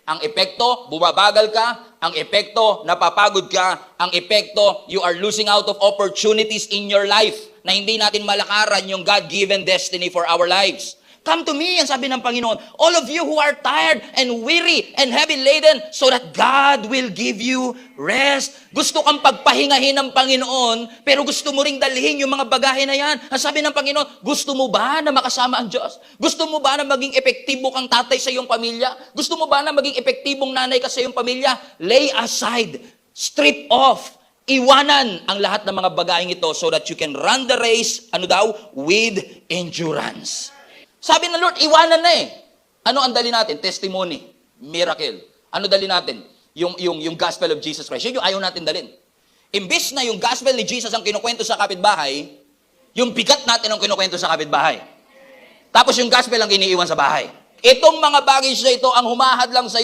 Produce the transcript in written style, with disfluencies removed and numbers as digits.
Ang epekto, bumabagal ka. Ang epekto, napapagod ka. Ang epekto, you are losing out of opportunities in your life na hindi natin malakaran yung God-given destiny for our lives. Come to me, ang sabi ng Panginoon, all of you who are tired and weary and heavy laden, so that God will give you rest. Gusto kang pagpahingahin ng Panginoon, pero gusto mo ring dalhin yung mga bagahe na yan. Ang sabi ng Panginoon, gusto mo ba na makasama ang Diyos? Gusto mo ba na maging epektibo kang tatay sa iyong pamilya? Gusto mo ba na maging epektibong nanay ka sa iyong pamilya? Lay aside, strip off, iwanan ang lahat ng mga bagaheng ito so that you can run the race, with endurance. Sabi ng Lord, iwanan na eh. Ano ang dali natin? Testimony, miracle. Ano dali natin? Yung gospel of Jesus Christ. Yun yung ayaw natin dalhin. Imbis na yung gospel ni Jesus ang kinukwento sa kapitbahay, yung bigat natin ang kinukwento sa kapitbahay. Tapos yung gospel ang iniiwan sa bahay. Itong mga bagay sa ito ang humahad lang sa